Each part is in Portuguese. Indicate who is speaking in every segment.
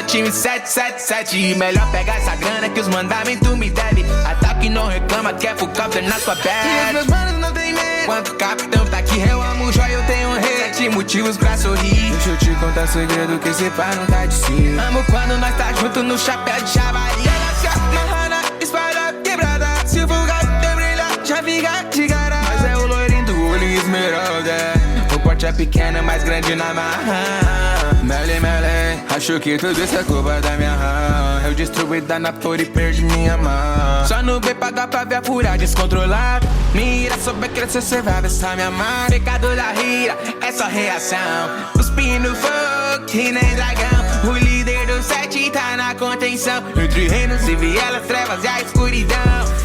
Speaker 1: time 777. Melhor pegar essa grana que os mandamentos me devem. Ataque não reclama, quer full counter na sua pele. E os meus manos não tem medo. Quanto capitão tá aqui, eu amo joia, eu tenho rei. 7 motivos pra sorrir.
Speaker 2: Deixa eu te contar segredo que esse pá não tá de si.
Speaker 1: Amo quando nós tá junto no chapéu de chavali. Ela se amarra, espada quebrada. Se o vulgar te brilha, já fica de cara.
Speaker 2: Mas é o loirinho do olho esmeralda. O porte é pequeno, mais grande na marra. Mele, mele, acho que tudo isso é culpa da minha rã. Eu destruí da Napoli e perdi minha mão.
Speaker 1: Só no B pagar pra ver a fúria descontrolada. Mira, souber crescer, cê vai ver essa minha mão. Pecado da rira, é só reação. Cuspir no fogo, que nem dragão. O líder do 7 tá na contenção. Entre reinos e vielas, trevas e a escuridão.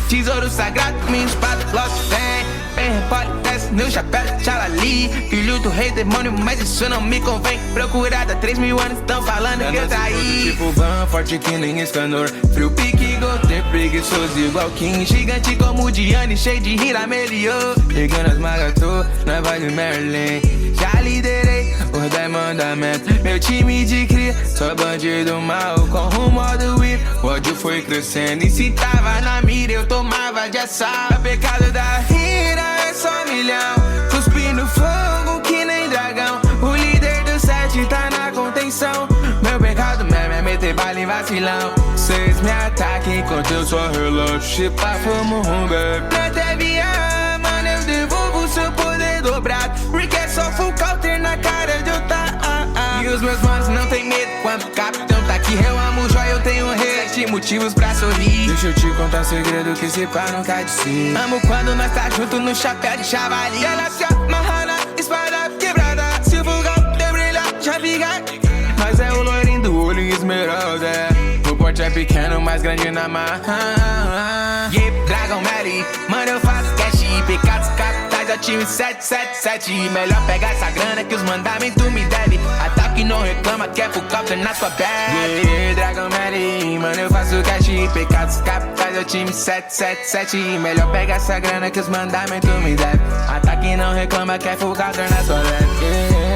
Speaker 1: Tesouro sagrado, minha espada, lost fé. Bem repórter, desce no chapéu de Chalali. Filho do rei demônio, mas isso não me convém. Procurada 3.000 anos, tão falando que eu traí.
Speaker 2: Tipo Van, forte que nem Escanor. Frio pique, goter, preguiçoso igual King. Gigante como Diane, cheio de rira, meliô. Pegando as magatô, na Vale Merlin. Já liderei os 10 mandamentos. Meu time de cria, só bandido mal com rumo do whip. O ódio foi crescendo e se tava na mira eu tomava de assalto. O pecado da rira é só milhão. Cuspindo fogo que nem dragão. O líder do 7 tá na contenção. Meu pecado mesmo é meter bala em vacilão. Cês me atacam enquanto eu só relaxo. Chipa, fomos baby. Não teve mano, eu devolvo seu poder dobrado. Rick é só full counter na cara de otário.
Speaker 1: E os meus manos não tem medo. Quando o capitão tá aqui, eu amo joia, eu tenho rei. 7 motivos pra sorrir.
Speaker 2: Deixa eu te contar segredo que esse pá não cai de si.
Speaker 1: Amo quando nós tá junto no chapéu de chavali. Ela se amarra na espada quebrada. Se o vulgar te brilha, já fica.
Speaker 2: Mas é o loirinho do olho esmeralda. O porte é pequeno, mais grande na marra.
Speaker 1: Yeah, Dragon Mary, mano eu faço cash. Pecados capitais, é time 777. Melhor pegar essa grana que os mandamentos me devem. Ataque não reclama, quer full counter na sua pele.
Speaker 2: Yeah, Dragon Mary, mano eu faço cash. Pecados capitais, é o time 777. Melhor pegar essa grana que os mandamentos me devem. Ataque não reclama, quer full counter na sua pele. Yeah.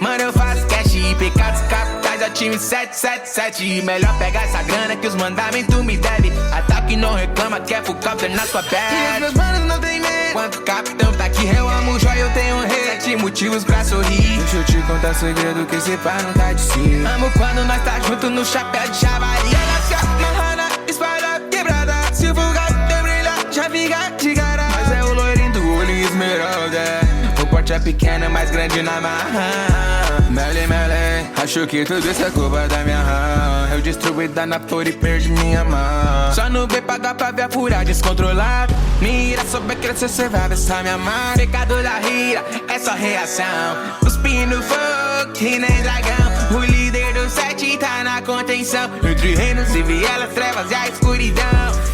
Speaker 1: Mano eu faço cash, pecados capitais, é o time 777. Melhor pegar essa grana que os mandamentos me devem. Ataque não reclama, quer full counter na sua pele.
Speaker 2: E os meus manos não tem medo.
Speaker 1: Quando o capitão tá aqui, eu amo joia, eu tenho rei. 7 motivos pra sorrir.
Speaker 2: Deixa eu te contar segredo que esse pá não cai de si.
Speaker 1: Amo quando nós tá junto no chapéu de chavali. Ela se amarra na espada quebrada. Se o vulgar te brilha, já fica de cara.
Speaker 2: Mas é o loirinho do olho esmeralda. O porte é pequeno, mais grande na marra. Mele, mele, acho que tudo isso é culpa da minha rã. Eu destruí da Napoli e perdi minha mão.
Speaker 1: Só no B pagar pra ver a fúria descontrolada. Mira, souber crescer, cê vai ver essa minha mão. Pecado da rira, é só reação. Cuspindo fogo, que nem dragão. O líder do 7 tá na contenção. Entre reinos e vielas, trevas e a escuridão.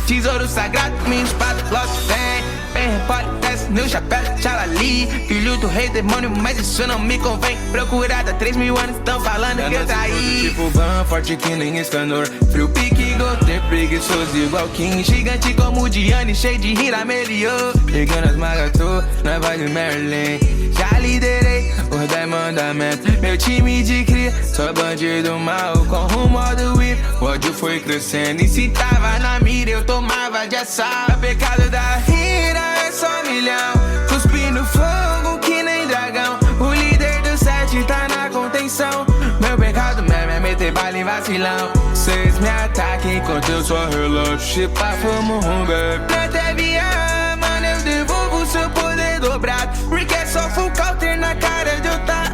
Speaker 1: Tesouro sagrado, minha espada, lost fé. Bem repórter, desce no chapéu de Chalali. Filho do rei demônio, mas isso não me convém. Procurada 3.000 anos, tão falando que eu traí.
Speaker 2: Tipo Van, forte que nem Escanor. Frio pique, goter, preguiçoso igual King. Gigante como Diane, cheio de rira, meliô. Pegando as magatô, na Vale Merlin. Já liderei os 10 mandamentos. Meu time de cria, só bandido mal com rumo do whip. O ódio foi crescendo e se tava na mira eu tomava de assalto. O pecado da rira é só milhão. Cuspindo fogo que nem dragão. O líder do 7 tá na contenção. Meu pecado mesmo é meter bala em vacilão. Cês me atacam enquanto eu só relaxo. Chipa, fomos baby. Não teve mano, eu devolvo seu poder dobrado. Rick é só full counter na cara de otário.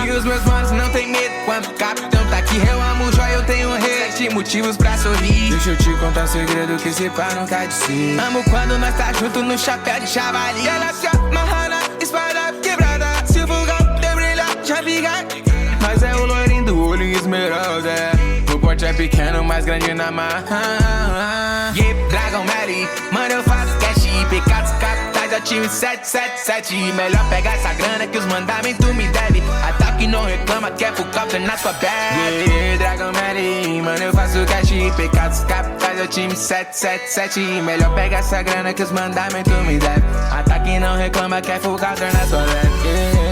Speaker 2: E os meus manos não tem medo quando o capitão tá aqui. Eu amo o joia, eu tenho um rei, 7 motivos pra sorrir. Deixa eu te contar um segredo que esse pá não cai de si. Amo quando nós tá junto no chapéu de javali. Ela se amarra na espada quebrada. Se o vulgão teu brilhar, já fica. Mas é o loirinho do olho esmeralda. O porte é pequeno, mais grande na marra. Yeah, Dragon Mary, mano eu faço cash. Pecados capitais, eu time 777. Melhor pegar essa grana que os mandamentos me devem. Ataque não reclama, quer full copter na sua bag. Yeah, Dragon Mary, mano eu faço cash. Pecados capitais, eu time 777. Melhor pegar essa grana que os mandamentos me devem. Ataque não reclama, quer full copter na sua bag. Yeah.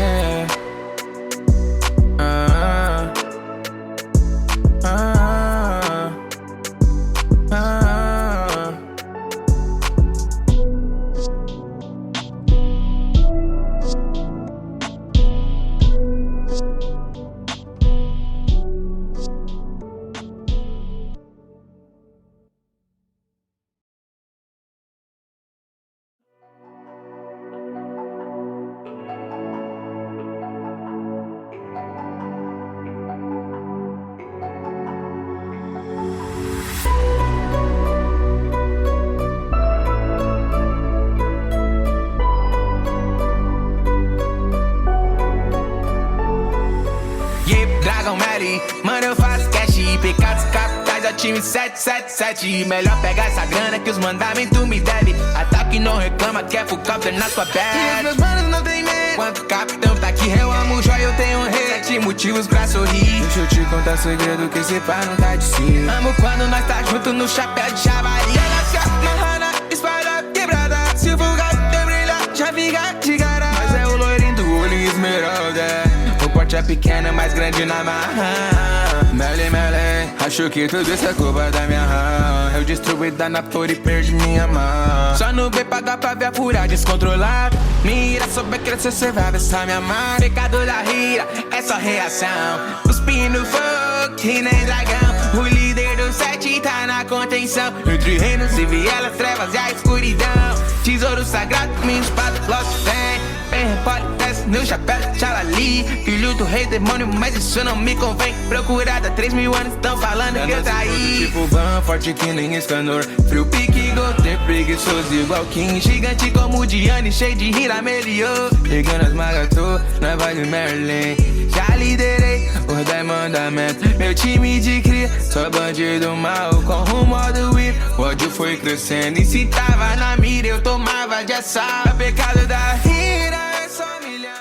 Speaker 2: Mano, eu faço cash, pecados capitais, eu time 777. Melhor pegar essa grana que os mandamentos me devem. Ataque não reclama, quer full copter na sua bag. E os meus manos não tem medo quando o capitão tá aqui. Eu amo o joia, eu tenho um rei, 7 motivos pra sorrir. Deixa eu te contar um segredo que esse pá não cai de si. Amo quando nós tá junto no chapéu de javali. Ela se amarra na espada quebrada. Se o vulgar teu brilhar, já fica de cara. Mas é o loirinho do olho esmeralda. O porte é pequeno, mais grande na marra. Mele, acho que tudo isso é culpa da minha rã. Eu destruí da Napoli e perdi minha mão. Só não vem pagar pra ver a fúria descontrolada. Mira, souber crescer, cê vai ver essa minha mão. Pecado da rira, é só reação. Os pinos fogo, que nem dragão. O líder do 7 tá na contenção. Entre reinos e vielas, trevas e a escuridão. Tesouro sagrado, minha espada, lost fan. Bem repórter, desce no chapéu de Chalali. Filho do rei demônio, mas isso não me convém. Procurada, 3 mil anos, tão falando que eu traí. Tipo Van, forte que nem Escanor. Frio pique, Goter, preguiçoso igual King. Gigante como Diane, cheio de rira, meliô. Pegando as magatô, na Vale Merlin. Já liderei os 10 mandamentos. Meu time de cria, só bandido mal com rumo do whip. O ódio foi crescendo e se tava na mira eu tomava de assalto. O pecado da rira é só milhão.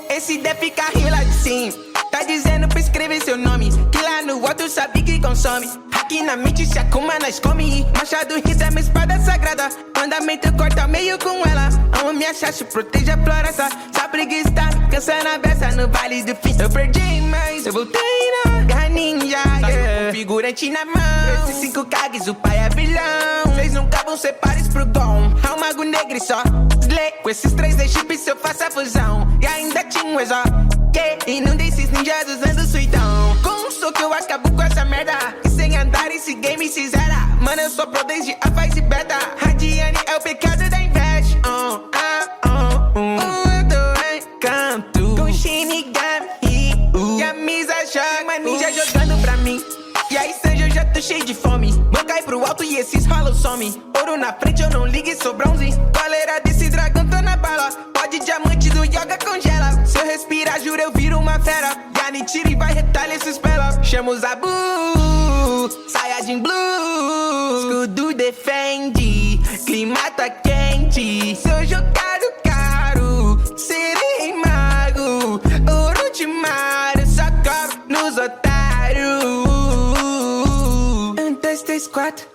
Speaker 2: Esse deve ficar rindo lá de cima. Tá dizendo pra escrever seu nome, que lá no alto sabe que consome. Aqui na mente se acuma, nós come. Machado risa, minha espada sagrada. Mandamento corta meio com ela. Amo minha chacha, proteja a floresta. Só preguiça, cansando a beça no vale do fim. Eu perdi, mas eu voltei na guerra ninja, yeah. Com figurante na mão. Esses 5 cagues, o pai é vilão. Vocês nunca vão ser pares pro Gon. É um mago negro e só slay. Com esses 3 da chip se eu faço a fusão. E ainda tinha um exó. E não dei esses ninjas usando suitão. Com um soco eu acabo com essa merda. E sem andar esse game se zera. Mano, eu sou pro desde a fase beta. Radiane é o pecado da inveja. Eu tô em canto com Shinigami e a Misa joga. Uma ninja jogando pra mim. E aí, Sanji, eu já tô cheio de fome. Vou cair pro alto e esses rolos some. Ouro na frente, eu não ligo e sou bronze. Galera desse dragão, tô na bala. Pode diamante do yoga congela. Se eu respirar, juro, eu viro uma fera. Yani tira e vai retalha esses pela. Chama os Abu, Saiyajin Blue. Escudo defende, clima tá quente. Sou jogado caro, serei mago. Orochimaru, só cobro nos otários. 1, 2, 3, 4.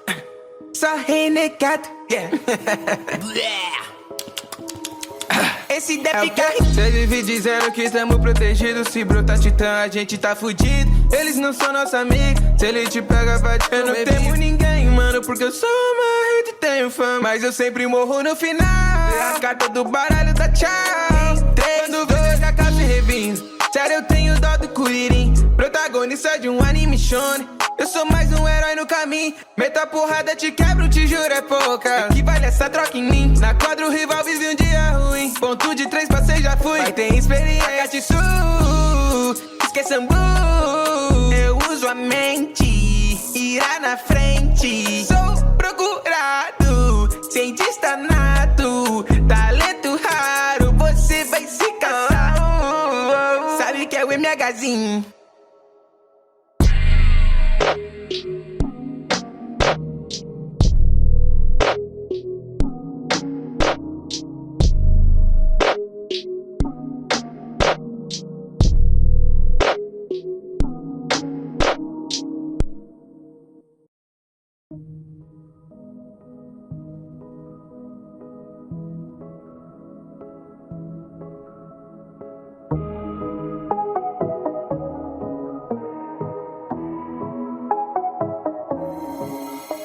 Speaker 2: Só renegado, yeah. Esse deve ficar. Cê vive dizendo que estamos protegidos. Se brotar titã, a gente tá fudido. Eles não são nosso amigo. Se ele te pega, vai te. Eu não temo ninguém, mano, porque eu sou uma rede e tenho fama. Mas eu sempre morro no final. É a carta do baralho da tchau. 3, 2, a casa revindo. Sério, eu tenho dó do Kuririn, protagonista de um anime shonen. Eu sou mais um herói no caminho. Meta porrada, te quebro, te juro, é pouca. Que vale essa troca em mim? Na quadra o rival vive um dia ruim. Ponto de 3 passei, já fui. Vai ter experiência, Akatsu, esqueça Sambu. Eu uso a mente, irá na frente. Sou procurado, cientista nato, talento raro, você vai se cansar. Sabe que é o MHzinho.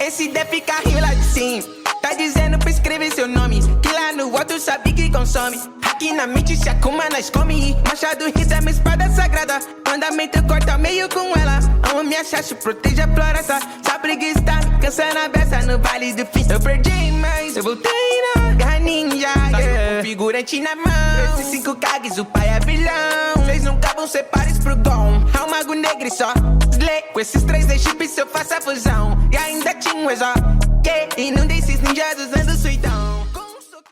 Speaker 2: Esse deve ficar rindo lá de cima. Tá dizendo pra escrever seu nome, que lá no alto sabe que consome. Aqui na mente se Akuma nós come. Machado rita, minha espada sagrada. Mandamento corta meio com ela. Amo minha chacha, proteja a floresta. Só preguiça, cansando a beça no vale do fim. Eu perdi, mas eu voltei na garra ninja, yeah. Com figurante na mão, esses 5 Kages, o pai é vilão. Vocês nunca vão ser pares pro Gon. É um mago negro e só Slay. Com esses 3 chips eu faço a fusão. E ainda tinha um exó, e não desses ninjas usando